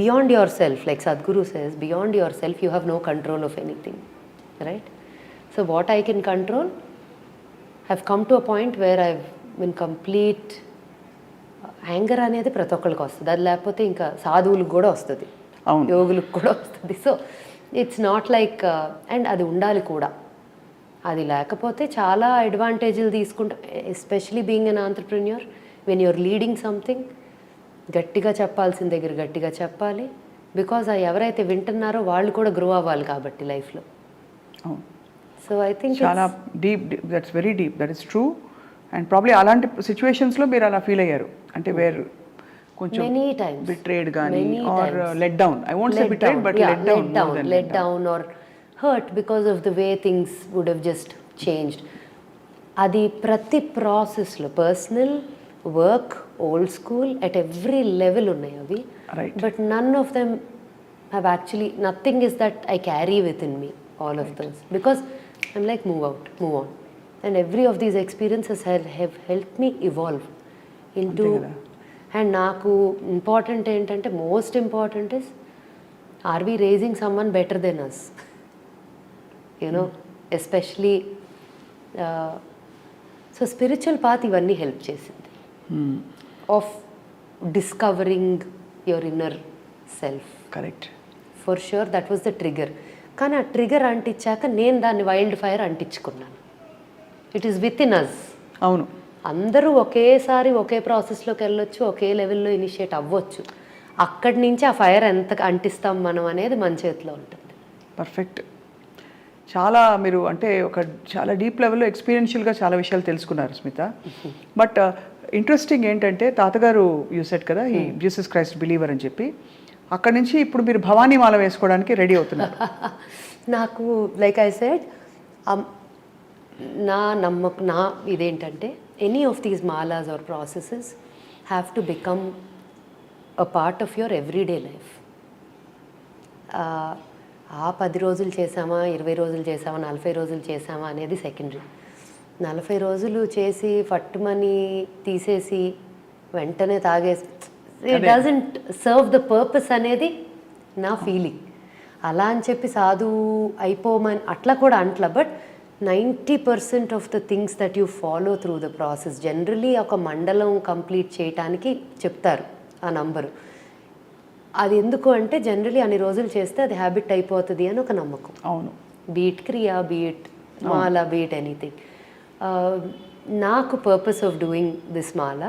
Beyond yourself, like Sadhguru says, beyond yourself you have no control of anything, right? So what I can control, I've come to a point where I've been complete anger అనేది ప్రతి ఒక్కరికి వస్తుంది. అది లేకపోతే ఇంకా సాధువులకు కూడా వస్తుంది, యోగులకు కూడా వస్తుంది. So it's not like, and అది ఉండాలి కూడా. అది లేకపోతే చాలా అడ్వాంటేజ్లు తీసుకుంటా, especially being an entrepreneur, when you're leading something, గట్టిగా చెప్పాల్సిన దగ్గర గట్టిగా చెప్పాలి. బికాజ్ ఎవరైతే వింటున్నారో వాళ్ళు కూడా గ్రో అవ్వాలి కాబట్టి లైఫ్లో. సో ఐ థింక్ చాలా deep, that's very deep, that is true. And probably అలాంటి సిచ్యువేషన్స్లో మీరు అలా ఫీల్ అయ్యారు అంటే వేరు కొంచెం many times, betrayed gaani or let down. I won't say betrayed, but let down or hurt because of the way things would have just changed. adi prati process lo personal, work, old school, at every level unnai avi, right, but none of them have actually, nothing is that I carry within me, all of those, because I'm like move out, move on, and every of these experiences have helped me evolve into. And నాకు important ఏంటంటే, most important is, or we raising someone better than us, you know, especially. So spiritual path ఇవన్నీ help చేసింది of discovering your inner self. Correct, for sure that was the trigger. కానీ ఆ trigger అంటించాక నేను దాన్ని wildfire అంటించుకున్నాను. It is within us. అవును, అందరూ ఒకేసారి ఒకే ప్రాసెస్లోకి వెళ్ళొచ్చు, ఒకే లెవెల్లో ఇనిషియేట్ అవ్వచ్చు. అక్కడి నుంచి ఆ ఫైర్ ఎంత అంటిస్తాం మనం అనేది మన చేతిలో ఉంటుంది. పర్ఫెక్ట్. చాలా మీరు అంటే ఒక చాలా డీప్ లెవెల్లో ఎక్స్పీరియన్షియల్గా చాలా విషయాలు తెలుసుకున్నారు స్మిత. బట్ ఇంట్రెస్టింగ్ ఏంటంటే తాతగారు యూ సెడ్ కదా ఈ జీసస్ క్రైస్ట్ బిలీవర్ అని చెప్పి, అక్కడి నుంచి ఇప్పుడు మీరు భవానీ మాల వేసుకోవడానికి రెడీ అవుతున్నారు. నాకు లైక్ ఐ సెడ్ నా ఇదేంటంటే any of these malas or processes have to become a part of your everyday life. ఆ 10 రోజులు చేసామా, 20 రోజులు చేసామా, 40 రోజులు చేసామా అనేది సెకండరీ. 40 రోజులు చేసి ఫట్టుమని తీసేసి వెంటనే తాగేసి it doesn't serve the purpose అనేది నా ఫీలింగ్. అలా అని చెప్పి సాధువు అయిపోమని అట్లా కూడా అంట్లా. But 90% of the things that you follow through the process, generally ఒక మండలం కంప్లీట్ చేయటానికి చెప్తారు ఆ నంబరు. అది ఎందుకు అంటే జనరలీ అన్ని రోజులు చేస్తే అది హ్యాబిట్ అయిపోతుంది అని ఒక నమ్మకం. అవును. Be it kriya, be it mala, be it anything. నాకు purpose of doing this mala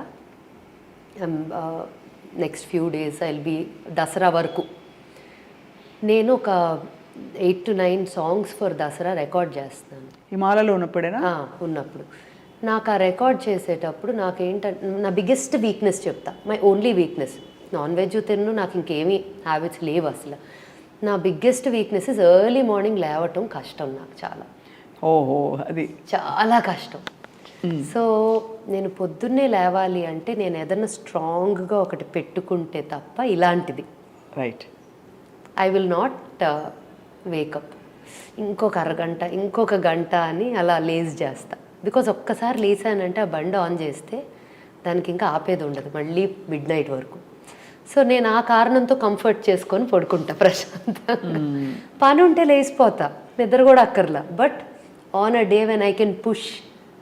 next few days I'll be Dasara వరకు నేను ఒక 8 to 9 songs for Dasara record చేస్తాను. హిమాలయలో ఉన్నప్పుడేనా? ఉన్నప్పుడు. నాకు ఆ రికార్డ్ చేసేటప్పుడు నాకేంటంటే నా బిగ్గెస్ట్ వీక్నెస్ చెప్తా, my only weakness. Non veg తిన్ను, నాకు ఇంకేమీ హ్యాబిట్స్ లేవు అసలు. నా biggest weakness is early morning లేవటం కష్టం నాకు చాలా. ఓహో, అది చాలా కష్టం. సో నేను పొద్దున్నే లేవాలి అంటే నేను ఏదైనా స్ట్రాంగ్గా ఒకటి పెట్టుకుంటే తప్ప ఇలాంటిది right I will not wake up. ఇంకొక అరగంట, ఇంకొక గంట అని అలా లేజ్ చేస్తా. బికాజ్ ఒక్కసారి లేసానంటే ఆ బండి ఆన్ చేస్తే దానికి ఇంకా ఆపేది ఉండదు మళ్ళీ మిడ్ నైట్ వరకు. సో నేను ఆ కారణంతో కంఫర్ట్ చేసుకొని పడుకుంటా ప్రశాంతంగా. పని ఉంటే లేచిపోతా, నిద్ర కూడా అక్కర్లా. But on a day when I can push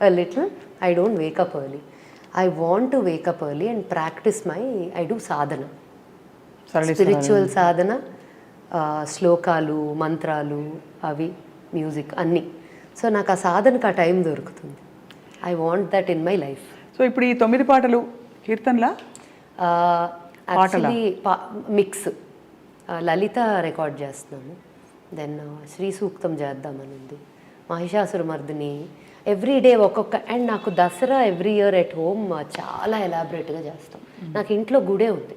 a little, I don't wake up early. I want to wake up early and practice I do sadhana, spiritual sadhana, శ్లోకాలు, మంత్రాలు, అవి మ్యూజిక్ అన్నీ. సో నాకు ఆ సాధనకు ఆ టైం దొరుకుతుంది. I want that in my life. So ఇప్పుడు ఈ 9 పాటలు కీర్తనలా? Actually mix. లలిత రికార్డ్ చేస్తున్నాను, దెన్ శ్రీ సూక్తం చేద్దామని ఉంది, మహిషాసురమర్దిని, ఎవ్రీ డే ఒక్కొక్క. అండ్ నాకు Dasara every year at home చాలా ఎలాబరేట్గా చేస్తాం. నాకు ఇంట్లో గుడే ఉంది.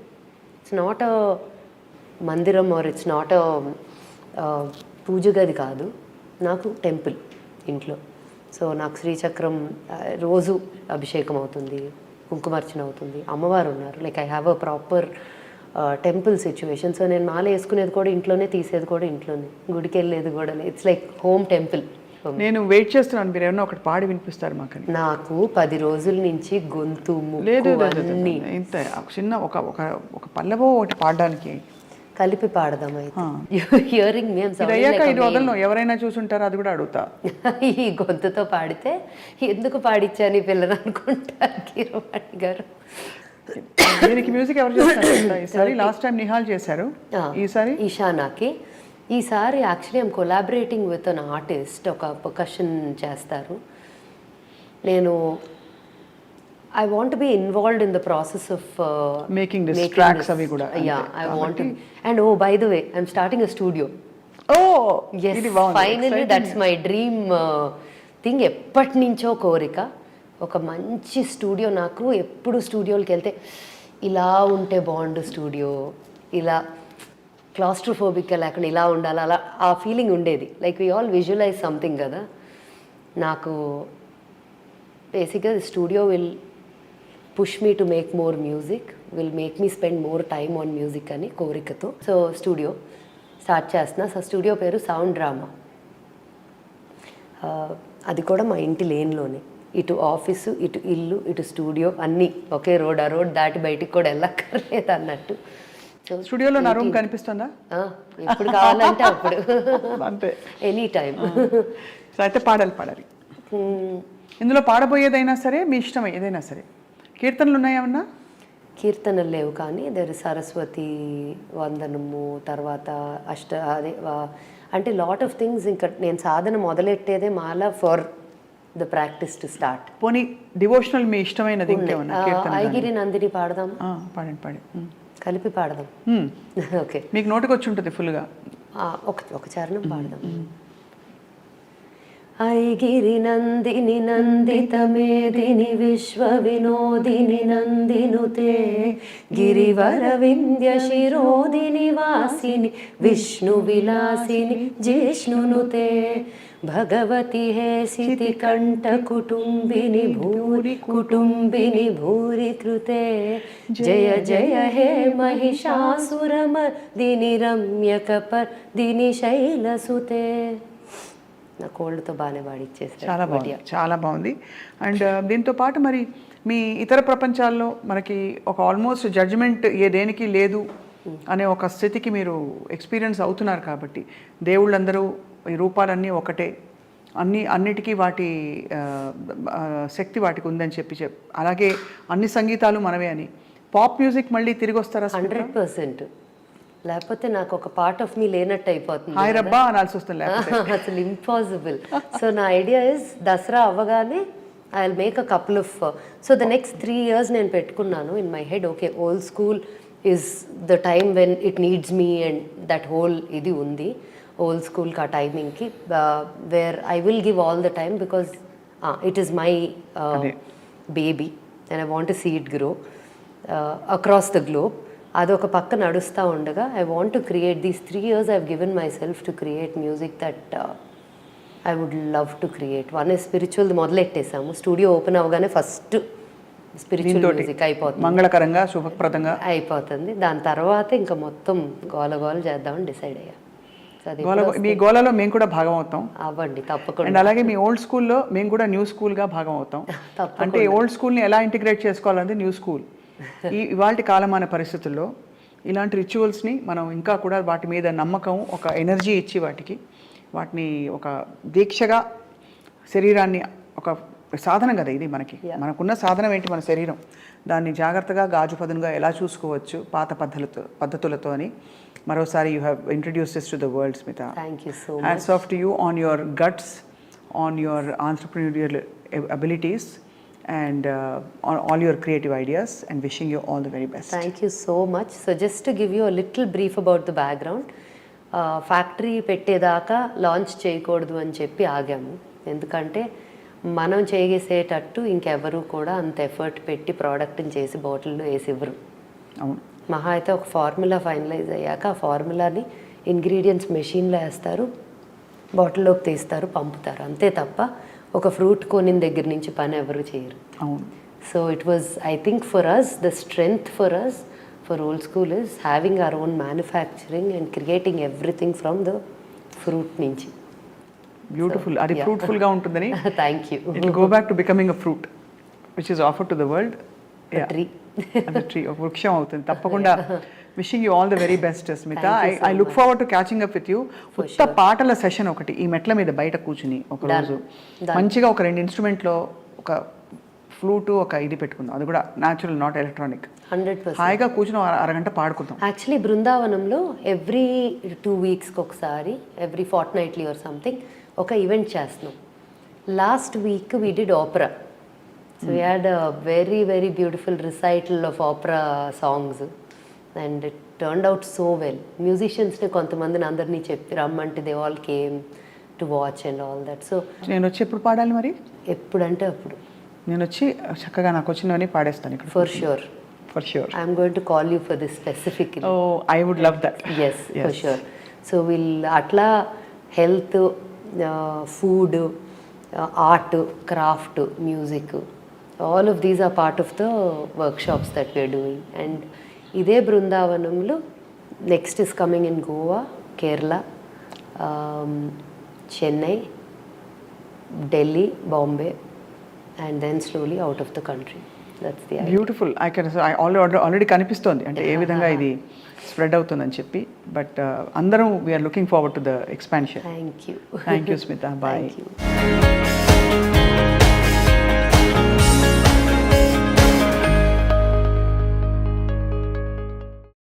ఇట్స్ నాట్ అ మందిరం ఆర్ ఇట్స్ నాట్ అ పూజ గది కాదు, నాకు టెంపుల్ ఇంట్లో. సో నాకు శ్రీచక్రం రోజు అభిషేకం అవుతుంది, కుంకుమార్చన అవుతుంది, అమ్మవారు ఉన్నారు. Like I have a proper temple situation. So నేను మాల వేసుకునేది కూడా ఇంట్లోనే, తీసేది కూడా ఇంట్లోనే, గుడికి వెళ్ళేది కూడా. It's like home temple. నేను వెయిట్ చేస్తున్నాను, మీరు ఏమన్నా ఒకటి పాడి వినిపిస్తారు మాకు. నాకు 10 రోజుల నుంచి గొంతు లేదు ఇంత చిన్న ఒక పల్లవో ఒకటి పాడడానికి కలిపి పాడదాం అయితే. హియరింగ్ మీ అయ్యాక ఇది వదలను, ఎవరైనా చూసుంటారో అది కూడా అడుగుతా. ఈ గొంతుతో పాడితే ఎందుకు పాడిచ్చాని పిల్లలు అనుకుంటారు కీరవాణి గారు. దీనికి మ్యూజిక్ ఎవరు చేస్తారు ఈసారి? లాస్ట్ టైం నిహాల్ చేశారు, ఈసారి ఈశానాకి. ఈసారి actually I'm collaborating with an artist, ఒక పర్కషన్ చేస్తారు. నేను I want be involved in the process of making this tracks అవి కూడా. Yeah I want. And oh by the way I'm starting a studio. Finally that's my dream thing. ఎప్పటి నుంచో కోరిక ఒక మంచి స్టూడియో. నాకు ఎప్పుడు స్టూడియోకి వెళ్తే ఇలా ఉంటే బాగుండు స్టూడియో, ఇలా క్లాస్ట్రోఫోబిక్గా లేకుండా ఇలా ఉండాలి, అలా ఆ ఫీలింగ్ ఉండేది. Like we all visualize something కదా. నాకు బేసిక్గా studio will push me to make more music, will make me spend more time on music అని కోరికతో సో స్టూడియో స్టార్ట్ చేస్తున్నా. సో స్టూడియో పేరు సౌండ్ డ్రామా. అది కూడా మా ఇంటి లేన్లోనే. ఇటు ఆఫీసు, ఇటు ఇల్లు, ఇటు స్టూడియో అన్నీ ఒకే రోడ్. ఆ రోడ్ దాటి బయటికి కూడా వెళ్ళక్కర్లేదు అన్నట్టు. స్టూడియోలో నా రూమ్ కనిపిస్తుందా? ఎప్పుడు కావాలంటే అప్పుడు, అంతే, ఎనీ టైం. అయితే పాడాలి. ఇందులో పాడబోయేదైనా సరే మీ ఇష్టం, ఏదైనా సరే. కీర్తనలు ఉన్నాయేమన్నా? కీర్తనలు లేవు, కానీ దగ్గర సరస్వతి వందనము, తర్వాత అదే అంటే లాట్ ఆఫ్ థింగ్స్. ఇంకా నేను సాధన మొదలెట్టేదే మాల for the practice to start. పోనీ డివోషనల్ మీ ఇష్టమైనది ఇంకేమన్నా? ఐగిరి నందిని పాడదాం. పాడండి. కలిపి పాడదాం. ఓకే, మీకు నోటికి వచ్చి ఉంటుంది ఫుల్గా. ఒక చరణం పాడదాం. ఐగిరి నందిని నందిత మేదిని విశ్వ వినోదిని నందినుతే గిరివర వింధ్య శిరోదిని వాసిని విష్ణు విలాసిని జిష్ణునుతే భగవతి హే సితి కంఠ కుటుంబిని భూరి కృతే జయ జయ హే మహిషాసురమర్దిని రమ్యకపర్దిని శైలసుతే. నా కోల్డ్తో బాగానే పాడిచ్చేసారు. చాలా బాగుంది. అండ్ దీంతో పాటు మరి మీ ఇతర ప్రపంచాల్లో మనకి ఒక ఆల్మోస్ట్ జడ్జిమెంట్ దేనికి లేదు అనే ఒక స్థితికి మీరు ఎక్స్పీరియన్స్ అవుతున్నారు కాబట్టి, దేవుళ్ళందరూ ఈ రూపాలన్నీ ఒకటే, అన్నిటికీ వాటి శక్తి వాటికి ఉందని చెప్పి అలాగే అన్ని సంగీతాలు మనమే అని, పాప్ మ్యూజిక్ మళ్ళీ తిరిగి వస్తారా? 100%. లేకపోతే నాకు ఒక పార్ట్ ఆఫ్ మీ లేనట్టు అయిపోతుంది. హాయ్ రబ్బా అనాల్సి వస్తుంది, అసలు ఇంపాసిబుల్. సో నా ఐడియా ఇస్ దసరా అవ్వగానే I will make a couple of, so the next 3 years నేను పెట్టుకున్నాను ఇన్ మై హెడ్. Okay, old school is the time when it needs me and that whole ఇది ఉంది ఓల్డ్ స్కూల్కి ఆ టైమింగ్కి, where I will give all the time because it is my baby and I want to see it grow across the globe. అదొక పక్క నడుస్తూ ఉండగా I want to create these 3 years I given myself to create music that I would love to create. One is spiritual మొదలెట్టేసాము, studio open అవ్వగానే first spiritual music అయిపోతుంది, మంగళకరంగా శుభప్రదంగా అయిపోతుంది. దాని తర్వాత ఇంకా మొత్తం గోల చేద్దామని డిసైడ్ అయ్యా. మీ గోలలో మేము కూడా భాగం అవుతాం. అవ్వండి తప్పకుండా. అండ్ అలాగే మీ ఓల్డ్ స్కూల్లో మేము కూడా న్యూ స్కూల్గా భాగం అవుతాం. అంటే ఓల్డ్ స్కూల్ని ఎలా ఇంటిగ్రేట్ చేసుకోవాలన్నది న్యూ స్కూల్. ఇవాళ కాలమాన పరిస్థితుల్లో ఇలాంటి రిచువల్స్ని మనం ఇంకా కూడా వాటి మీద నమ్మకం, ఒక ఎనర్జీ ఇచ్చి వాటిని ఒక దీక్షగా, శరీరాన్ని ఒక సాధనం కదా ఇది మనకున్న సాధనం ఏంటి, మన శరీరం, దాన్ని జాగ్రత్తగా గాజుపదునుగా ఎలా చూసుకోవచ్చు పాత పద్ధతులతో అని మరోసారి you have introduce this to the world, Smita. Thank you so much. Hats off to you on your guts, on your entrepreneurial abilities and all your creative ideas, and wishing you all the very best. Thank you so much. So just to give you a little brief about the background, factory పెట్టేదాకా launch చేయకూడదు అని చెప్పి ఆగాము. ఎందుకంటే మనం చేసేటట్టు ఇంకెవరు కూడా అంత ఎఫర్ట్ పెట్టి ప్రోడక్ట్ని చేసి బాటిల్లో వేసి ఇవ్వరు. అవును, మహా అయితే ఒక ఫార్ములా ఫైనలైజ్ అయ్యాక ఆ ఫార్ములాని ఇంగ్రీడియంట్స్ మెషిన్లో వేస్తారు, బాటిల్లోకి తీస్తారు, పంపుతారు, అంతే తప్ప ఒక ఫ్రూట్ కొనిన దగ్గర నుంచి పని ఎవరు చేయరు. అవును. So it was, I think for us the strength for us for old school is having our own manufacturing and creating everything from the fruit నుంచి. బ్యూటిఫుల్. అది ఫ్రూట్ఫుల్గా ఉంటుందని. Thank you. It will go back to becoming a fruit which is offered to the world. Tree, అది tree, ఒక వృక్షం అవుతుంది తప్పకుండా. Wishing you all the very best, Smita. I look forward to catching up with you. ఉత్త పాటల session ఒకటి ఈ మెట్ల మీద బయట కూర్చుని ఒక రోజు మంచిగా ఒక 2 ఇన్స్ట్రుమెంట్లో ఒక ఫ్లూటు, ఒక ఇది పెట్టుకుందాం, అది కూడా న్యాచురల్, నాట్ ఎలక్ట్రానిక్. 100% హాయిగా కూర్చుని అరగంట పాడుకుందాం. యాక్చువల్లీ బృందావనంలో ఎవ్రీ 2 weeksకి ఒకసారి, ఎవ్రీ ఫార్ట్నైట్లీ ఆర్ సంథింగ్ ఒక ఈవెంట్ చేస్తున్నాం. Last week we did opera. So we had a very very beautiful recital of opera songs and it turned out so well. మ్యూజిషియన్స్ని కొంతమందిని అందరినీ చెప్పి రమ్మంటే they all came to watch and all that. So నేను వచ్చి ఎప్పుడు పాడాలి మరి? ఎప్పుడంటే అప్పుడు నేను వచ్చి చక్కగా నాకు వచ్చినవన్నీ పాడేస్తాను ఇక్కడ. For sure, for sure. I'm going to call you for this specific. Oh, I would love that. Yes, for sure. So we'll అట్లా health, food, art, craft, music, all of these are part of the workshops that we are doing. And ఇదే బృందావనంలో next is coming in Goa, Kerala, Chennai, Delhi, Bombay, and then slowly out of the country. That's the idea. Beautiful. Already కనిపిస్తోంది అంటే ఏ విధంగా ఇది spread అవుతుందని చెప్పి. But అందరం we're looking forward to the expansion. Thank you. Thank you, Smita. Bye.